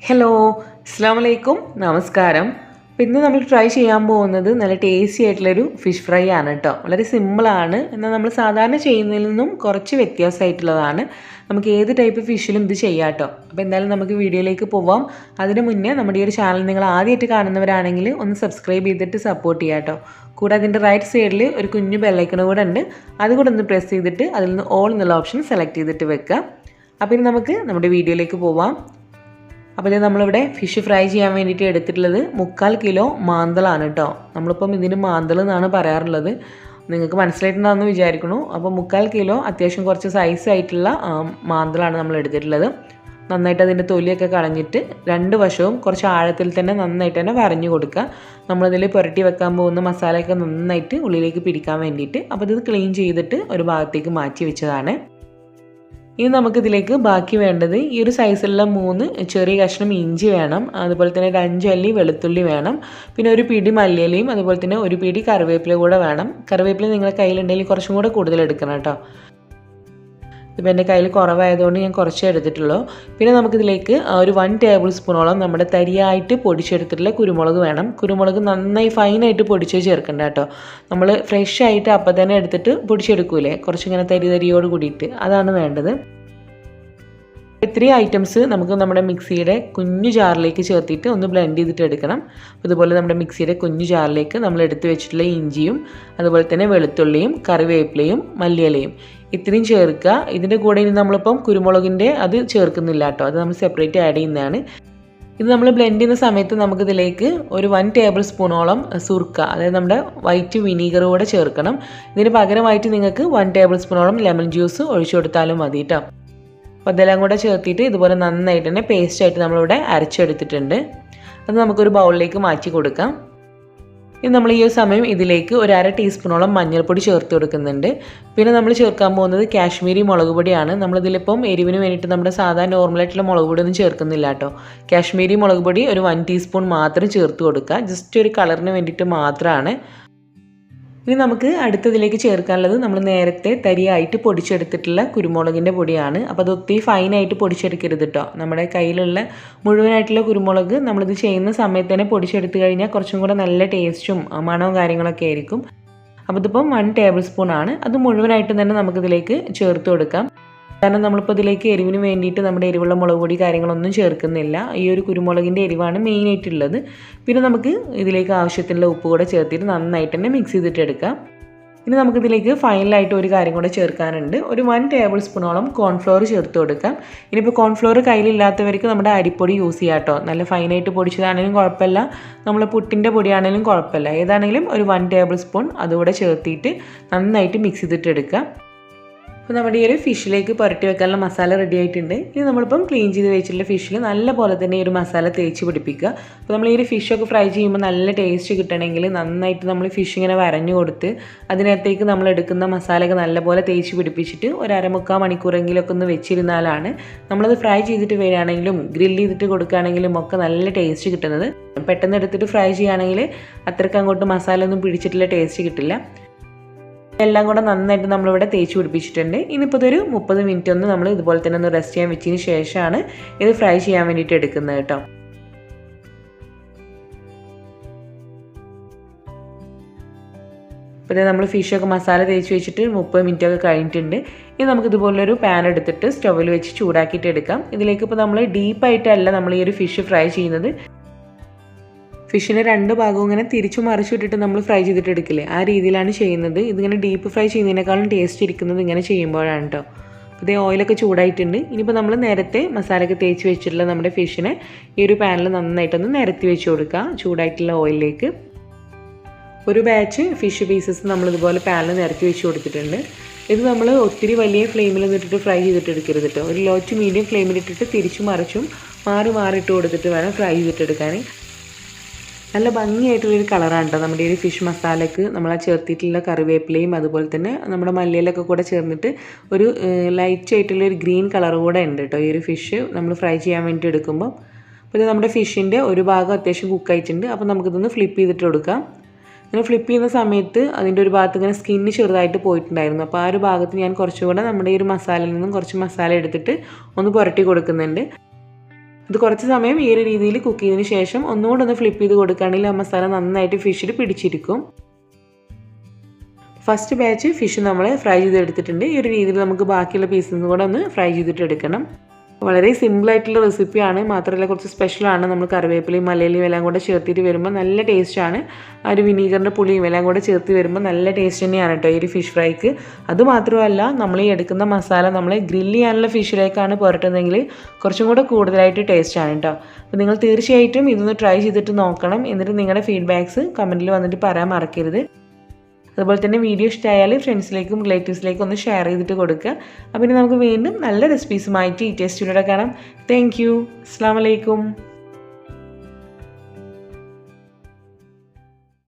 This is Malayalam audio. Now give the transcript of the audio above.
ഹലോ, അസ്സാം വലൈക്കും, നമസ്കാരം. അപ്പോൾ ഇന്ന് നമ്മൾ ട്രൈ ചെയ്യാൻ പോകുന്നത് നല്ല ടേസ്റ്റി ആയിട്ടുള്ളൊരു ഫിഷ് ഫ്രൈ ആണ് കേട്ടോ. വളരെ സിമ്പിളാണ്, എന്നാൽ നമ്മൾ സാധാരണ ചെയ്യുന്നതിൽ നിന്നും കുറച്ച് വ്യത്യാസമായിട്ടുള്ളതാണ്. നമുക്ക് ഏത് ടൈപ്പ് ഫിഷിലും ഇത് ചെയ്യാം കേട്ടോ. അപ്പോൾ എന്തായാലും നമുക്ക് വീഡിയോയിലേക്ക് പോവാം. അതിന് മുന്നേ നമ്മുടെ ഈ ഒരു ചാനൽ നിങ്ങൾ ആദ്യമായിട്ട് കാണുന്നവരാണെങ്കിൽ ഒന്ന് സബ്സ്ക്രൈബ് ചെയ്തിട്ട് സപ്പോർട്ട് ചെയ്യാം കേട്ടോ. കൂടെ അതിൻ്റെ റൈറ്റ് സൈഡിൽ ഒരു കുഞ്ഞു ബെല്ലൈക്കൺ കൂടെ ഉണ്ട്, അതുകൂടെ ഒന്ന് പ്രസ് ചെയ്തിട്ട് അതിൽ നിന്ന് ഓൾ എന്നുള്ള ഓപ്ഷൻ സെലക്ട് ചെയ്തിട്ട് വെക്കുക. അപ്പോൾ ഇനി നമുക്ക് നമ്മുടെ വീഡിയോയിലേക്ക് പോവാം. അപ്പോൾ ഇത് നമ്മളിവിടെ ഫിഷ് ഫ്രൈ ചെയ്യാൻ വേണ്ടിയിട്ട് എടുത്തിട്ടുള്ളത് 3/4 കിലോ മാന്തളാണ് കേട്ടോ. നമ്മളിപ്പം ഇതിന് മാന്തൾ എന്നാണ് പറയാറുള്ളത്. നിങ്ങൾക്ക് മനസ്സിലായിട്ടുണ്ടാകുമെന്ന് വിചാരിക്കുന്നു. അപ്പോൾ 3/4 കിലോ അത്യാവശ്യം കുറച്ച് സൈസായിട്ടുള്ള മാന്തളാണ് നമ്മൾ എടുത്തിട്ടുള്ളത്. നന്നായിട്ട് അതിൻ്റെ തൊലിയൊക്കെ കളഞ്ഞിട്ട് രണ്ട് വശവും കുറച്ച് ആഴത്തിൽ തന്നെ നന്നായിട്ട് തന്നെ വരഞ്ഞു കൊടുക്കുക. നമ്മളതിൽ പുരട്ടി വെക്കാൻ പോകുന്ന മസാലയൊക്കെ നന്നായിട്ട് ഉള്ളിലേക്ക് പിടിക്കാൻ വേണ്ടിയിട്ട്. അപ്പോൾ ഇത് ക്ലീൻ ചെയ്തിട്ട് ഒരു ഭാഗത്തേക്ക് മാറ്റി വെച്ചതാണ്. ഇനി നമുക്കിതിലേക്ക് ബാക്കി വേണ്ടത് ഈ ഒരു സൈസിലുള്ള 3 ചെറിയ കഷ്ണം ഇഞ്ചി വേണം, അതുപോലെ തന്നെ ഒരു 5 അല്ലി വെളുത്തുള്ളി വേണം, പിന്നെ ഒരു പിടി മല്ലിയിലയും അതുപോലെ തന്നെ ഒരു പിടി കറിവേപ്പില കൂടെ വേണം. കറിവേപ്പില നിങ്ങളുടെ കയ്യിലുണ്ടെങ്കിൽ കുറച്ചും കൂടെ കൂടുതൽ എടുക്കണം കേട്ടോ. ഇപ്പോൾ എൻ്റെ കയ്യിൽ കുറവായതുകൊണ്ട് ഞാൻ കുറച്ചേ എടുത്തിട്ടുള്ളൂ. പിന്നെ നമുക്കിതിലേക്ക് ഒരു 1 ടേബിൾ സ്പൂണോളം നമ്മുടെ തരിയായിട്ട് പൊടിച്ചെടുത്തിട്ടുള്ള കുരുമുളക് വേണം. കുരുമുളക് നന്നായി ഫൈനായിട്ട് പൊടിച്ച് ചേർക്കണ്ട കേട്ടോ. നമ്മൾ ഫ്രഷ് ആയിട്ട് അപ്പം തന്നെ എടുത്തിട്ട് പൊടിച്ചെടുക്കൂലേ, കുറച്ചിങ്ങനെ തരിയോട് കൂടിയിട്ട്, അതാണ് വേണ്ടത്. ഇത്രയും ഐറ്റംസ് നമുക്ക് നമ്മുടെ മിക്സിയുടെ കുഞ്ഞു ജാറിലേക്ക് ചേർത്തിട്ട് ഒന്ന് ബ്ലെൻഡ് ചെയ്തിട്ട് എടുക്കണം. അതുപോലെ നമ്മുടെ മിക്സിയുടെ കുഞ്ഞു ജാറിലേക്ക് നമ്മൾ എടുത്ത് വെച്ചിട്ടുള്ള ഇഞ്ചിയും അതുപോലെ തന്നെ വെളുത്തുള്ളിയും കറിവേപ്പിലയും മല്ലിയിലയും ഇത്രയും ചേർക്കുക. ഇതിൻ്റെ കൂടെ ഇനി നമ്മളിപ്പം കുരുമുളകിൻ്റെ അത് ചേർക്കുന്നില്ല കേട്ടോ, അത് നമ്മൾ സെപ്പറേറ്റ് ആഡ് ചെയ്യുന്നതാണ്. ഇത് നമ്മൾ ബ്ലെൻഡ് ചെയ്യുന്ന സമയത്ത് നമുക്കിതിലേക്ക് ഒരു 1 ടേബിൾ സ്പൂണോളം സുർക്ക, അതായത് നമ്മുടെ വൈറ്റ് വിനീഗർ കൂടെ ചേർക്കണം. ഇതിന് പകരമായിട്ട് നിങ്ങൾക്ക് 1 ടേബിൾ സ്പൂണോളം ലെമൺ ജ്യൂസ് ഒഴിച്ചു കൊടുത്താലും മതി കേട്ടോ. അപ്പോൾ അതെല്ലാം കൂടെ ചേർത്തിട്ട് ഇതുപോലെ നന്നായിട്ട് തന്നെ പേസ്റ്റായിട്ട് നമ്മളിവിടെ അരച്ചെടുത്തിട്ടുണ്ട്. അത് നമുക്കൊരു ബൗളിലേക്ക് മാറ്റി കൊടുക്കാം. ഇനി നമ്മൾ ഈ ഒരു സമയം ഇതിലേക്ക് ഒരു 1/2 ടീസ്പൂണോളം മഞ്ഞൾപ്പൊടി ചേർത്ത് കൊടുക്കുന്നുണ്ട്. പിന്നെ നമ്മൾ ചേർക്കാൻ പോകുന്നത് കാശ്മീരി മുളക് പൊടിയാണ്. നമ്മളിതിലിപ്പം എരിവിന് വേണ്ടിയിട്ട് നമ്മുടെ സാധാരണ നോർമലായിട്ടുള്ള മുളക് പൊടി ഒന്നും ചേർക്കുന്നില്ല കേട്ടോ. കാശ്മീരി മുളക് പൊടി ഒരു 1 ടീസ്പൂൺ മാത്രം ചേർത്ത് കൊടുക്കുക, ജസ്റ്റ് ഒരു കളറിന് വേണ്ടിയിട്ട് മാത്രമാണ്. ഇനി നമുക്ക് അടുത്തതിലേക്ക് ചേർക്കാനുള്ളത് നമ്മൾ നേരത്തെ തരിയായിട്ട് പൊടിച്ചെടുത്തിട്ടുള്ള കുരുമുളകിൻ്റെ പൊടിയാണ്. അപ്പോൾ അത് ഒത്തിരി ഫൈനായിട്ട് പൊടിച്ചെടുക്കരുത് കേട്ടോ. നമ്മുടെ കയ്യിലുള്ള മുഴുവനായിട്ടുള്ള കുരുമുളക് നമ്മളിത് ചെയ്യുന്ന സമയത്ത് തന്നെ പൊടിച്ചെടുത്ത് കഴിഞ്ഞാൽ കുറച്ചും കൂടെ നല്ല ടേസ്റ്റും മണവും കാര്യങ്ങളൊക്കെ ആയിരിക്കും. അപ്പോൾ ഇതിപ്പം 1 ടേബിൾ സ്പൂൺ ആണ്. അത് മുഴുവനായിട്ടും തന്നെ നമുക്കിതിലേക്ക് ചേർത്ത് കൊടുക്കാം. കാരണം നമ്മളിപ്പോൾ ഇതിലേക്ക് എരിവിന് വേണ്ടിയിട്ട് നമ്മുടെ എരിവുള്ള മുളക് പൊടി കാര്യങ്ങളൊന്നും ചേർക്കുന്നില്ല. ഈ ഒരു കുരുമുളകിൻ്റെ എരിവാണ് മെയിനായിട്ടുള്ളത്. പിന്നെ നമുക്ക് ഇതിലേക്ക് ആവശ്യത്തിനുള്ള ഉപ്പ് കൂടെ ചേർത്തിട്ട് നന്നായിട്ട് തന്നെ മിക്സ് ചെയ്തിട്ട് എടുക്കാം. ഇനി നമുക്കിതിലേക്ക് ഫൈനലായിട്ട് ഒരു കാര്യം കൂടെ ചേർക്കാനുണ്ട്. ഒരു 1 ടേബിൾ സ്പൂണോളം കോൺഫ്ലോർ ചേർത്ത് കൊടുക്കാം. ഇനിയിപ്പോൾ കോൺഫ്ലോർ കയ്യിലില്ലാത്തവർക്ക് നമ്മുടെ അരിപ്പൊടി യൂസ് ചെയ്യാം കേട്ടോ. നല്ല ഫൈനായിട്ട് പൊടിച്ചതാണെങ്കിലും കുഴപ്പമില്ല, നമ്മൾ പുട്ടിൻ്റെ പൊടിയാണെങ്കിലും കുഴപ്പമില്ല, ഏതാണെങ്കിലും ഒരു 1 ടേബിൾ സ്പൂൺ അതുകൂടെ ചേർത്തിട്ട് നന്നായിട്ട് മിക്സ് ചെയ്തിട്ട് എടുക്കാം. അപ്പോൾ നമ്മുടെ ഈ ഒരു ഫിഷിലേക്ക് പുരട്ടി വെക്കാനുള്ള മസാല റെഡി ആയിട്ടുണ്ട്. ഇനി നമ്മളിപ്പം ക്ലീൻ ചെയ്ത് വെച്ചിട്ടുള്ള ഫിഷിൽ നല്ല പോലെ തന്നെ ഈ ഒരു മസാല തേച്ച് പിടിപ്പിക്കുക. അപ്പോൾ നമ്മൾ ഈ ഒരു ഫിഷൊക്കെ ഫ്രൈ ചെയ്യുമ്പോൾ നല്ല ടേസ്റ്റ് കിട്ടണമെങ്കിൽ നന്നായിട്ട് നമ്മൾ ഫിഷ് ഇങ്ങനെ വരഞ്ഞു കൊടുത്ത് അതിനകത്തേക്ക് നമ്മൾ എടുക്കുന്ന മസാലയൊക്കെ നല്ലപോലെ തേച്ച് പിടിപ്പിച്ചിട്ട് ഒരു 1/4 മണിക്കൂറെങ്കിലൊക്കെ ഒന്ന് വെച്ചിരുന്നാലാണ് നമ്മളത് ഫ്രൈ ചെയ്തിട്ട് വരികയാണെങ്കിലും ഗ്രില്ല് ചെയ്തിട്ട് കൊടുക്കുകയാണെങ്കിലും ഒക്കെ നല്ല ടേസ്റ്റ് കിട്ടുന്നത്. പെട്ടെന്ന് എടുത്തിട്ട് ഫ്രൈ ചെയ്യുകയാണെങ്കിൽ അത്രയ്ക്ക് അങ്ങോട്ട് മസാല ഒന്നും പിടിച്ചിട്ടുള്ള ടേസ്റ്റ് കിട്ടില്ല. എല്ലാം കൂടെ നന്നായിട്ട് നമ്മളിവിടെ തേച്ച് പിടിപ്പിച്ചിട്ടുണ്ട്. ഇനിയിപ്പോൾ ഇതൊരു 30 മിനിറ്റ് ഒന്ന് നമ്മൾ ഇതുപോലെ തന്നെ ഒന്ന് റെസ്റ്റ് ചെയ്യാൻ വെച്ചതിന് ശേഷമാണ് ഇത് ഫ്രൈ ചെയ്യാൻ വേണ്ടിയിട്ട് എടുക്കുന്നത് കേട്ടോ. അപ്പോൾ ഇത് നമ്മൾ ഫിഷൊക്കെ മസാല തേച്ച് വെച്ചിട്ട് 30 മിനിറ്റ് ഒക്കെ കഴിഞ്ഞിട്ടുണ്ട്. ഇനി നമുക്ക് ഇതുപോലൊരു പാൻ എടുത്തിട്ട് സ്റ്റൗവിൽ വെച്ച് ചൂടാക്കിയിട്ട് എടുക്കാം. ഇതിലേക്ക് ഇപ്പോൾ നമ്മൾ ഡീപ്പായിട്ടല്ല നമ്മൾ ഈ ഒരു ഫിഷ് ഫ്രൈ ചെയ്യുന്നത്. ഫിഷിനെ 2 ഭാഗവും ഇങ്ങനെ തിരിച്ചു മറിച്ചിട്ടിട്ട് നമ്മൾ ഫ്രൈ ചെയ്തിട്ട് എടുക്കില്ലേ, ആ രീതിയിലാണ് ചെയ്യുന്നത്. ഇതിങ്ങനെ ഡീപ്പ് ഫ്രൈ ചെയ്യുന്നതിനേക്കാളും ടേസ്റ്റ് ഇരിക്കുന്നത് ഇങ്ങനെ ചെയ്യുമ്പോഴാണ് കേട്ടോ. അപ്പോൾ ഓയിലൊക്കെ ചൂടായിട്ടുണ്ട്. ഇനിയിപ്പോൾ നമ്മൾ നേരത്തെ മസാലയൊക്കെ തേച്ച് വെച്ചിട്ടുള്ള നമ്മുടെ ഫിഷിനെ ഈ ഒരു പാനിൽ നന്നായിട്ടൊന്ന് നിരത്തി വെച്ച് കൊടുക്കുക ചൂടായിട്ടുള്ള ഓയിലിലേക്ക്. ഒരു ബാച്ച് ഫിഷ് പീസസ് നമ്മളിതുപോലെ പാനിൽ നിരത്തി വെച്ച് കൊടുത്തിട്ടുണ്ട്. ഇത് നമ്മൾ ഒത്തിരി വലിയ ഫ്ലെയിമിൽ ഇട്ടിട്ട് ഫ്രൈ ചെയ്തിട്ട് എടുക്കരുത് കേട്ടോ. ഒരു ലോ ടു മീഡിയം ഫ്ലെയിമിലിട്ടിട്ട് തിരിച്ചു മറിച്ചും മാറിയിട്ട് കൊടുത്തിട്ട് വേണം ഫ്രൈ ചെയ്തിട്ടെടുക്കാൻ. നല്ല ഭംഗിയായിട്ടുള്ളൊരു കളറാണ് കേട്ടോ നമ്മുടെ ഈ ഫിഷ് മസാലയ്ക്ക് നമ്മൾ ആ ചേർത്തിട്ടുള്ള കറിവേപ്പിലയും അതുപോലെ തന്നെ നമ്മുടെ മല്ലിയിലൊക്കെ കൂടെ ചേർന്നിട്ട് ഒരു ലൈറ്റ് ആയിട്ടുള്ളൊരു ഗ്രീൻ കളർ കൂടെ ഉണ്ട് കേട്ടോ ഈ ഒരു ഫിഷ് നമ്മൾ ഫ്രൈ ചെയ്യാൻ വേണ്ടി എടുക്കുമ്പോൾ. അപ്പോൾ ഇത് നമ്മുടെ ഫിഷിൻ്റെ ഒരു ഭാഗം അത്യാവശ്യം കുക്കായിട്ടുണ്ട്. അപ്പോൾ നമുക്കിതൊന്ന് ഫ്ലിപ്പ് ചെയ്തിട്ട് കൊടുക്കാം. ഇങ്ങനെ ഫ്ലിപ്പ് ചെയ്യുന്ന സമയത്ത് അതിൻ്റെ ഒരു ഭാഗത്ത് ഇങ്ങനെ സ്കിന്ന് ചെറുതായിട്ട് പോയിട്ടുണ്ടായിരുന്നു. അപ്പോൾ ആ ഒരു ഭാഗത്ത് ഞാൻ കുറച്ചുകൂടെ നമ്മുടെ ഈ ഒരു മസാലയിൽ നിന്നും കുറച്ച് മസാല എടുത്തിട്ട് ഒന്ന് പുരട്ടി കൊടുക്കുന്നുണ്ട്. ഇത് കുറച്ച് സമയം ഈ ഒരു രീതിയിൽ കുക്ക് ചെയ്തതിന് ശേഷം ഒന്നുകൂടെ ഒന്ന് ഫ്ലിപ്പ് ചെയ്ത് കൊടുക്കുകയാണെങ്കിൽ ആ മസാല നന്നായിട്ട് ഫിഷിൽ പിടിച്ചിരിക്കും. ഫസ്റ്റ് ബാച്ച് ഫിഷ് നമ്മൾ ഫ്രൈ ചെയ്തെടുത്തിട്ടുണ്ട്. ഈ ഒരു രീതിയിൽ നമുക്ക് ബാക്കിയുള്ള പീസസ് കൂടെ ഒന്ന് ഫ്രൈ ചെയ്തിട്ട് എടുക്കണം. വളരെ സിമ്പിളായിട്ടുള്ള റെസിപ്പിയാണ്, മാത്രമല്ല കുറച്ച് സ്പെഷ്യലാണ്. നമ്മൾ കറിവേപ്പിലയും മലയിലയും എല്ലാം കൂടെ ചേർത്തിട്ട് വരുമ്പോൾ നല്ല ടേസ്റ്റാണ്. ആ ഒരു വിനീഗറിൻ്റെ പുളിയും എല്ലാം കൂടെ ചേർത്ത് വരുമ്പോൾ നല്ല ടേസ്റ്റ് തന്നെയാണ് കേട്ടോ ഈ ഒരു ഫിഷ് ഫ്രൈക്ക്. അതുമാത്രമല്ല നമ്മൾ ഈ എടുക്കുന്ന മസാല നമ്മൾ ഗ്രില്ല് ചെയ്യാനുള്ള ഫിഷിലേക്കാണ് പുരട്ടുന്നതെങ്കിൽ കുറച്ചും കൂടെ കൂടുതലായിട്ട് ടേസ്റ്റാണ് കേട്ടോ. അപ്പോൾ നിങ്ങൾ തീർച്ചയായിട്ടും ഇതൊന്ന് ട്രൈ ചെയ്തിട്ട് നോക്കണം. എന്നിട്ട് നിങ്ങളുടെ ഫീഡ്ബാക്ക്സ് കമൻറ്റിൽ വന്നിട്ട് പറയാൻ മറക്കരുത്. അതുപോലെ തന്നെ വീഡിയോ ഇഷ്ടമായാൽ ഫ്രണ്ട്സിലേക്കും റിലേറ്റീവ്സിലേക്കും ഒന്ന് ഷെയർ ചെയ്തിട്ട് കൊടുക്കുക. അപ്പോൾ ഇനി നമുക്ക് വീണ്ടും നല്ല റെസിപ്പീസുമായിട്ട് ഈ ടേസ്റ്റിലൂടെ കാണാം. Thank you. അസ്സലാമു അലൈക്കും.